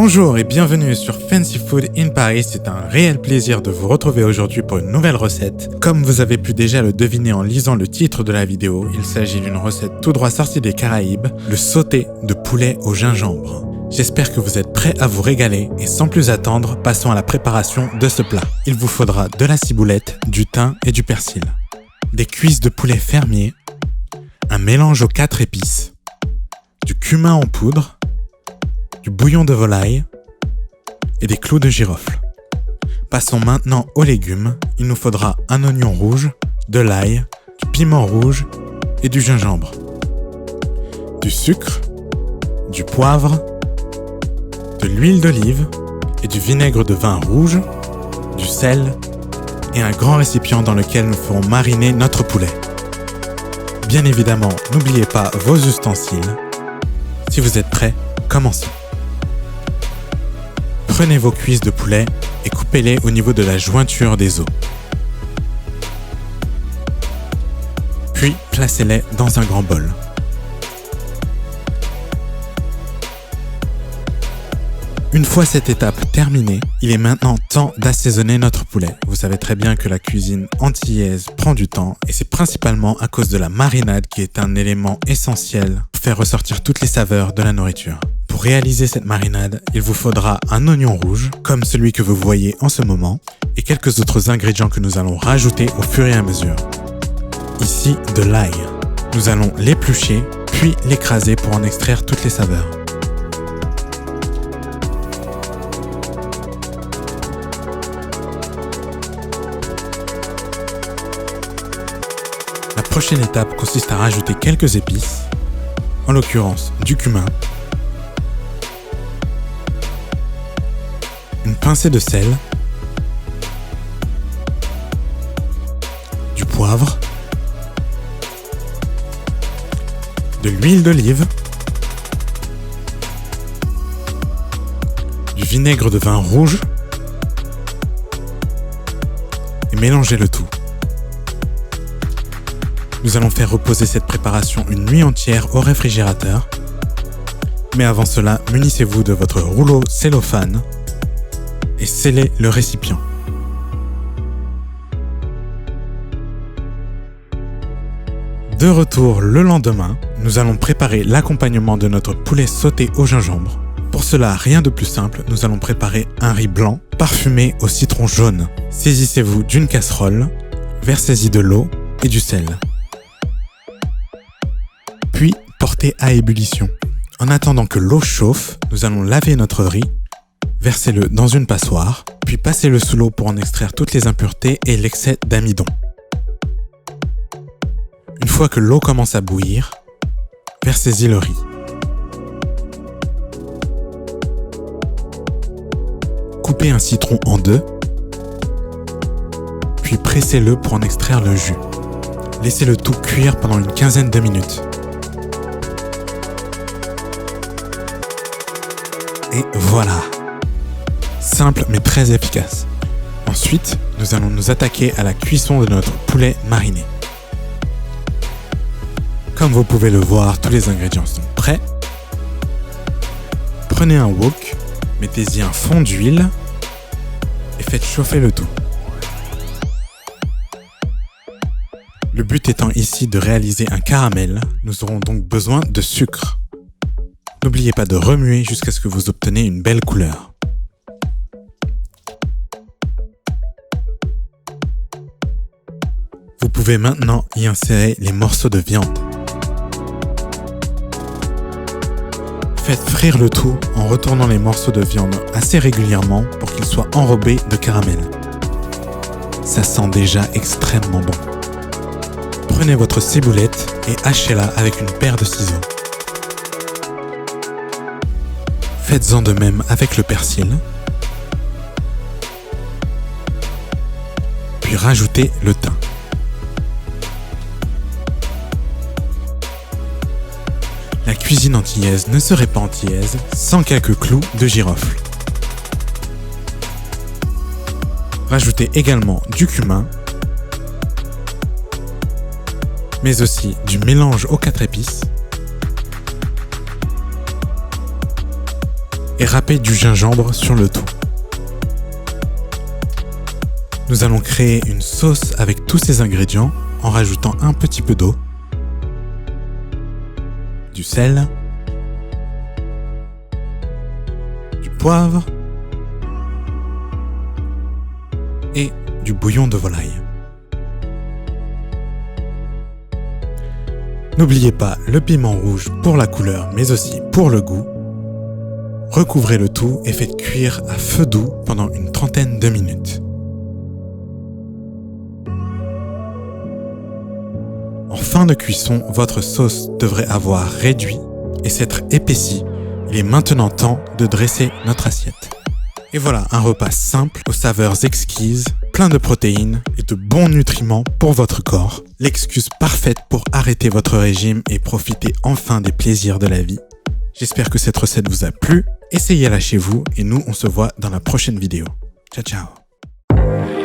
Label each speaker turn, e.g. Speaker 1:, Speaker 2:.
Speaker 1: Bonjour et bienvenue sur Fancy Food in Paris, c'est un réel plaisir de vous retrouver aujourd'hui pour une nouvelle recette. Comme vous avez pu déjà le deviner en lisant le titre de la vidéo, il s'agit d'une recette tout droit sortie des Caraïbes, le sauté de poulet au gingembre. J'espère que vous êtes prêts à vous régaler et sans plus attendre, passons à la préparation de ce plat. Il vous faudra de la ciboulette, du thym et du persil, des cuisses de poulet fermier, un mélange aux 4 épices, du cumin en poudre, du bouillon de volaille et des clous de girofle. Passons maintenant aux légumes. Il nous faudra un oignon rouge, de l'ail, du piment rouge et du gingembre, du sucre, du poivre, de l'huile d'olive et du vinaigre de vin rouge, du sel et un grand récipient dans lequel nous ferons mariner notre poulet. Bien évidemment, n'oubliez pas vos ustensiles. Si vous êtes prêts, commençons. Prenez vos cuisses de poulet et coupez-les au niveau de la jointure des os. Puis placez-les dans un grand bol. Une fois cette étape terminée, il est maintenant temps d'assaisonner notre poulet. Vous savez très bien que la cuisine antillaise prend du temps et c'est principalement à cause de la marinade qui est un élément essentiel pour faire ressortir toutes les saveurs de la nourriture. Pour réaliser cette marinade, il vous faudra un oignon rouge, comme celui que vous voyez en ce moment, et quelques autres ingrédients que nous allons rajouter au fur et à mesure. Ici, de l'ail. Nous allons l'éplucher, puis l'écraser pour en extraire toutes les saveurs. La prochaine étape consiste à rajouter quelques épices, en l'occurrence du cumin, une pincée de sel, du poivre, de l'huile d'olive, du vinaigre de vin rouge et mélanger le tout. Nous allons faire reposer cette préparation une nuit entière au réfrigérateur. Mais avant cela, munissez-vous de votre rouleau cellophane et scellez le récipient. De retour le lendemain, nous allons préparer l'accompagnement de notre poulet sauté au gingembre. Pour cela, rien de plus simple, nous allons préparer un riz blanc parfumé au citron jaune. Saisissez-vous d'une casserole, versez-y de l'eau et du sel. Puis, portez à ébullition. En attendant que l'eau chauffe, nous allons laver notre riz, versez-le dans une passoire, puis passez-le sous l'eau pour en extraire toutes les impuretés et l'excès d'amidon. Une fois que l'eau commence à bouillir, versez-y le riz. Coupez un citron en deux, puis pressez-le pour en extraire le jus. Laissez le tout cuire pendant une quinzaine de minutes. Et voilà! Simple mais très efficace. Ensuite, nous allons nous attaquer à la cuisson de notre poulet mariné. Comme vous pouvez le voir, tous les ingrédients sont prêts. Prenez un wok, mettez-y un fond d'huile et faites chauffer le tout. Le but étant ici de réaliser un caramel, nous aurons donc besoin de sucre. N'oubliez pas de remuer jusqu'à ce que vous obtenez une belle couleur. Vous pouvez maintenant y insérer les morceaux de viande. Faites frire le tout en retournant les morceaux de viande assez régulièrement pour qu'ils soient enrobés de caramel. Ça sent déjà extrêmement bon. Prenez votre ciboulette et hachez-la avec une paire de ciseaux. Faites-en de même avec le persil. Puis rajoutez le thym. La cuisine antillaise ne serait pas antillaise sans quelques clous de girofle. Rajoutez également du cumin, mais aussi du mélange aux 4 épices et râpez du gingembre sur le tout. Nous allons créer une sauce avec tous ces ingrédients en rajoutant un petit peu d'eau, du sel, du poivre et du bouillon de volaille. N'oubliez pas le piment rouge pour la couleur mais aussi pour le goût. Recouvrez le tout et faites cuire à feu doux pendant une trentaine de minutes. En fin de cuisson, votre sauce devrait avoir réduit et s'être épaissie. Il est maintenant temps de dresser notre assiette. Et voilà, un repas simple, aux saveurs exquises, plein de protéines et de bons nutriments pour votre corps. L'excuse parfaite pour arrêter votre régime et profiter enfin des plaisirs de la vie. J'espère que cette recette vous a plu. Essayez-la chez vous et nous, on se voit dans la prochaine vidéo. Ciao, ciao.